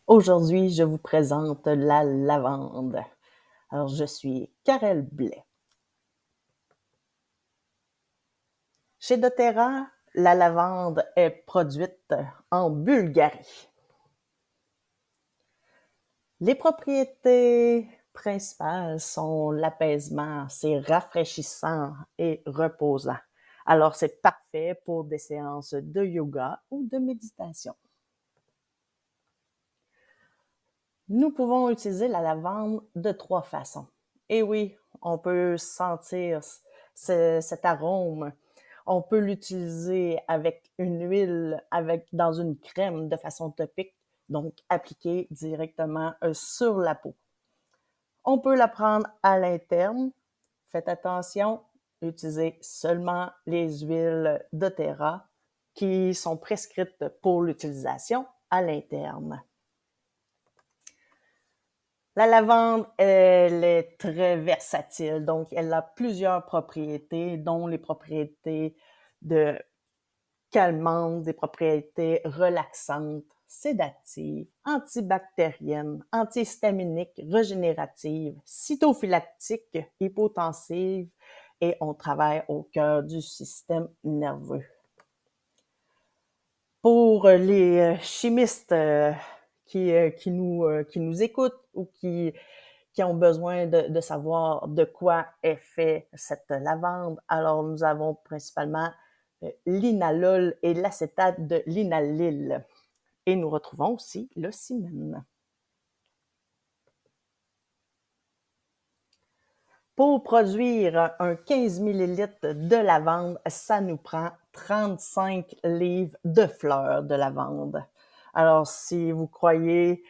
Aujourd'hui, je vous présente la lavande. Alors, je suis Karel Blais. Chez doTERRA, la lavande est produite en Bulgarie. Les propriétés principales sont l'apaisement, c'est rafraîchissant et reposant. Alors, c'est parfait pour des séances de yoga ou de méditation. Nous pouvons utiliser la lavande de 3 façons. Et oui, on peut sentir cet arôme. On peut l'utiliser avec une huile, dans une crème de façon topique, donc appliquée directement sur la peau. On peut la prendre à l'interne. Faites attention, utilisez seulement les huiles doTERRA qui sont prescrites pour l'utilisation à l'interne. La lavande, elle est très versatile, donc elle a plusieurs propriétés, dont les propriétés de calmantes, des propriétés relaxantes, sédatives, antibactériennes, antihistaminiques, régénératives, cytophylactiques, hypotensives, et on travaille au cœur du système nerveux. Pour les chimistes qui nous écoutent ou qui ont besoin de savoir de quoi est fait cette lavande, alors nous avons principalement l'inalol et l'acétate de l'inalyle. Et nous retrouvons aussi le cimène. Pour produire un 15 ml de lavande, ça nous prend 35 livres de fleurs de lavande. Alors, si vous croyez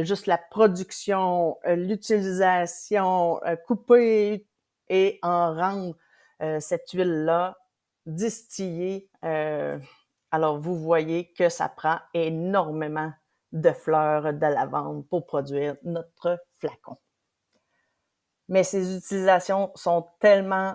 juste la production, l'utilisation, couper et en rendre cette huile-là distillée, alors vous voyez que ça prend énormément de fleurs de lavande pour produire notre flacon. Mais ces utilisations sont tellement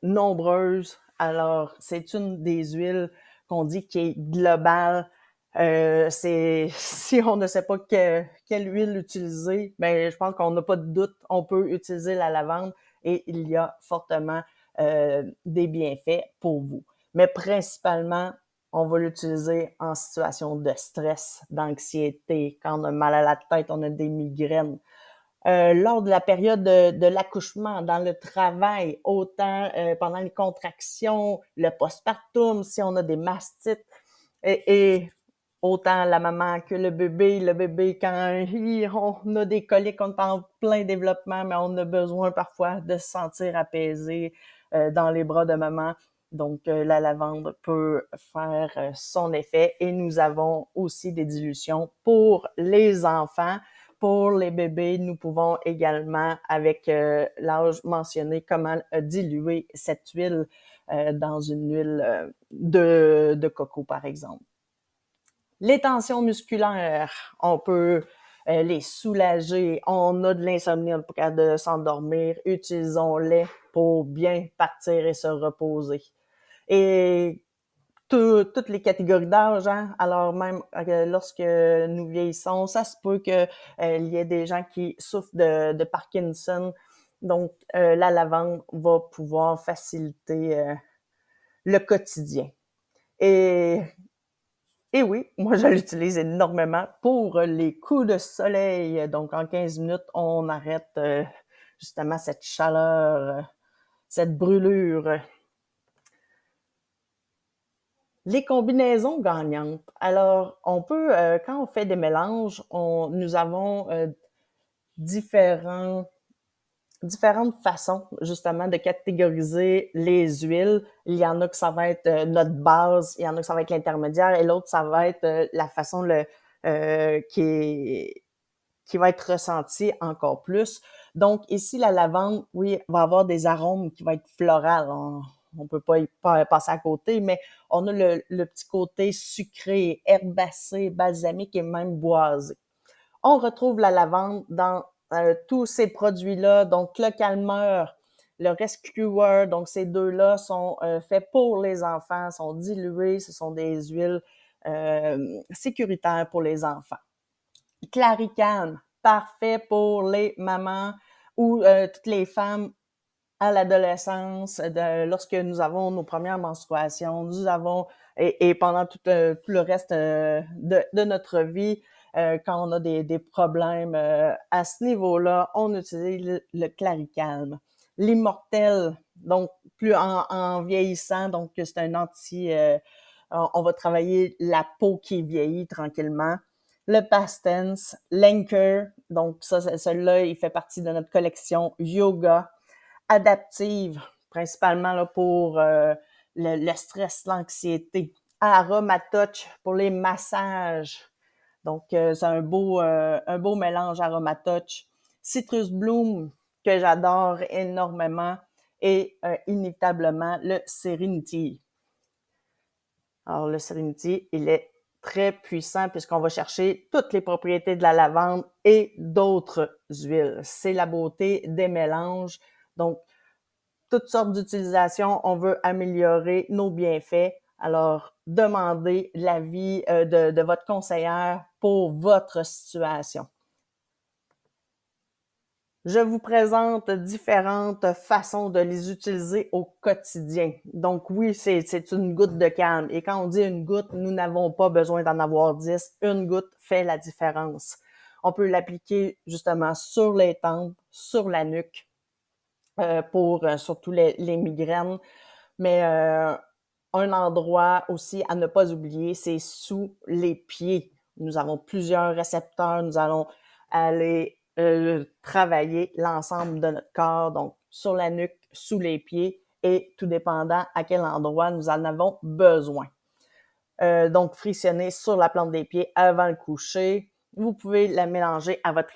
nombreuses. Alors, c'est une des huiles qu'on dit qui est globale. Si on ne sait pas quelle huile utiliser, ben je pense qu'on n'a pas de doute, on peut utiliser la lavande et il y a fortement des bienfaits pour vous. Mais principalement, on va l'utiliser en situation de stress, d'anxiété, quand on a mal à la tête, on a des migraines. Lors de la période de l'accouchement, dans le travail, autant pendant les contractions, le postpartum, si on a des mastites, et autant la maman que le bébé quand on a des coliques, on est en plein développement, mais on a besoin parfois de se sentir apaisé dans les bras de maman. Donc, la lavande peut faire son effet. Et nous avons aussi des dilutions pour les enfants. Pour les bébés, nous pouvons également, avec l'âge mentionné, comment diluer cette huile dans une huile de coco, par exemple. Les tensions musculaires, on peut les soulager. On a de l'insomnie, on n'est pas capable de s'endormir. Utilisons-les pour bien partir et se reposer. Et toutes les catégories d'âge, hein? Alors même lorsque nous vieillissons, ça se peut qu'il y ait des gens qui souffrent de Parkinson. Donc, la lavande va pouvoir faciliter le quotidien. Et oui, moi, je l'utilise énormément pour les coups de soleil. Donc, en 15 minutes, on arrête justement cette chaleur, cette brûlure. Les combinaisons gagnantes. Alors, on peut, quand on fait des mélanges, nous avons différentes façons, justement, de catégoriser les huiles. Il y en a que ça va être notre base, il y en a que ça va être l'intermédiaire, et l'autre, ça va être la façon qui va être ressentie encore plus. Donc, ici, la lavande, oui, va avoir des arômes qui vont être florales. On peut pas y passer à côté, mais on a le petit côté sucré, herbacé, balsamique et même boisé. On retrouve la lavande dans tous ces produits-là, donc le calmeur, le rescuer, donc ces deux-là sont faits pour les enfants, sont dilués, ce sont des huiles sécuritaires pour les enfants. Claricalme, parfait pour les mamans ou toutes les femmes à l'adolescence, lorsque nous avons nos premières menstruations, nous avons et pendant tout le reste de notre vie, quand on a des problèmes à ce niveau-là, on utilise le Claricalme. L'immortel, donc plus en vieillissant, donc c'est un anti, on va travailler la peau qui vieillit tranquillement. Le Pastens, l'Anchor, donc ça, celui-là, il fait partie de notre collection Yoga adaptive, principalement là, pour le stress, l'anxiété. Aromatouch pour les massages. Donc, c'est un beau mélange Aromatouch. Citrus Bloom, que j'adore énormément. Et inévitablement, le Serenity. Alors, le Serenity, il est très puissant puisqu'on va chercher toutes les propriétés de la lavande et d'autres huiles. C'est la beauté des mélanges. Donc, toutes sortes d'utilisations, on veut améliorer nos bienfaits. Alors, demandez l'avis de votre conseillère pour votre situation. Je vous présente différentes façons de les utiliser au quotidien. Donc oui, c'est une goutte de calme. Et quand on dit une goutte, nous n'avons pas besoin d'en avoir 10. Une goutte fait la différence. On peut l'appliquer justement sur les tempes, sur la nuque, pour surtout les migraines. Mais un endroit aussi à ne pas oublier, c'est sous les pieds. Nous avons plusieurs récepteurs. Nous allons aller travailler l'ensemble de notre corps, donc sur la nuque, sous les pieds, et tout dépendant à quel endroit nous en avons besoin. Donc, frictionner sur la plante des pieds avant le coucher. Vous pouvez la mélanger à votre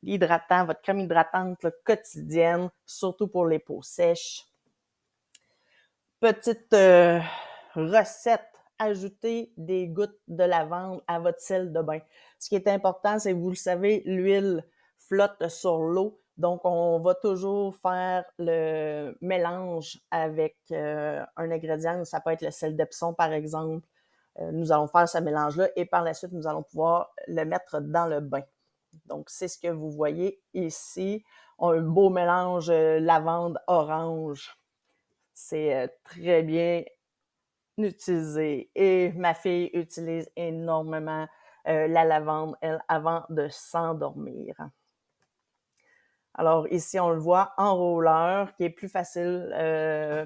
hydratant, votre crème hydratante là, quotidienne, surtout pour les peaux sèches. Petite recette, ajouter des gouttes de lavande à votre sel de bain. Ce qui est important, c'est que vous le savez, l'huile flotte sur l'eau. Donc, on va toujours faire le mélange avec un ingrédient. Ça peut être le sel d'Epsom, par exemple. Nous allons faire ce mélange-là et par la suite, nous allons pouvoir le mettre dans le bain. Donc, c'est ce que vous voyez ici. Un beau mélange lavande-orange. C'est très bien utilisé. Et ma fille utilise énormément la lavande, elle, avant de s'endormir. Alors ici, on le voit en roller, qui est plus facile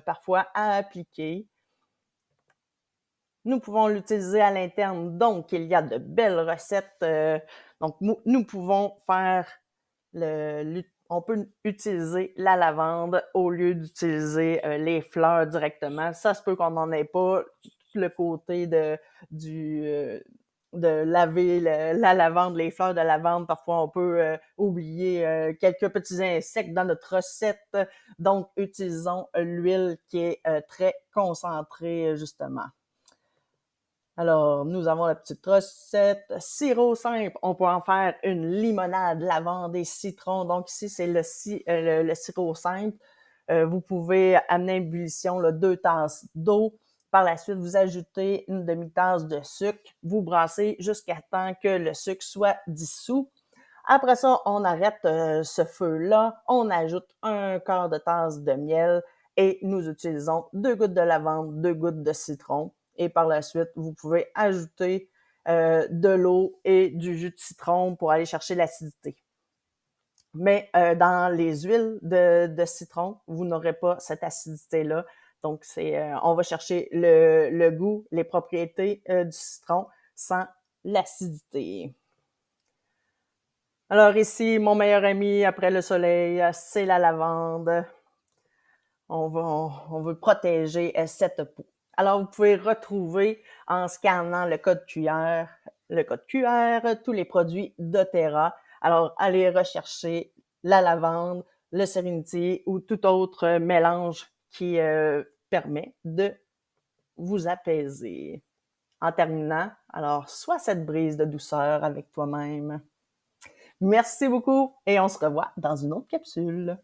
parfois à appliquer. Nous pouvons l'utiliser à l'interne, donc il y a de belles recettes. Donc nous pouvons faire on peut utiliser la lavande au lieu d'utiliser les fleurs directement. Ça se peut qu'on n'en ait pas le côté de laver la lavande, les fleurs de lavande. Parfois, on peut oublier quelques petits insectes dans notre recette. Donc, utilisons l'huile qui est très concentrée, justement. Alors, nous avons la petite recette. Sirop simple, on peut en faire une limonade, lavande et citron. Donc ici, c'est le sirop simple. Vous pouvez amener à ébullition 2 tasses d'eau. Par la suite, vous ajoutez une demi-tasse de sucre. Vous brassez jusqu'à temps que le sucre soit dissous. Après ça, on arrête ce feu-là. On ajoute un quart de tasse de miel et nous utilisons 2 gouttes de lavande, 2 gouttes de citron. Et par la suite, vous pouvez ajouter de l'eau et du jus de citron pour aller chercher l'acidité. Mais dans les huiles de citron, vous n'aurez pas cette acidité-là. Donc, on va chercher le goût, les propriétés du citron sans l'acidité. Alors ici, mon meilleur ami après le soleil, c'est la lavande. On veut protéger cette peau. Alors, vous pouvez retrouver en scannant le code QR, tous les produits doTERRA. Alors, allez rechercher la lavande, le Serenity ou tout autre mélange qui permet de vous apaiser. En terminant, alors, sois cette brise de douceur avec toi-même. Merci beaucoup et on se revoit dans une autre capsule.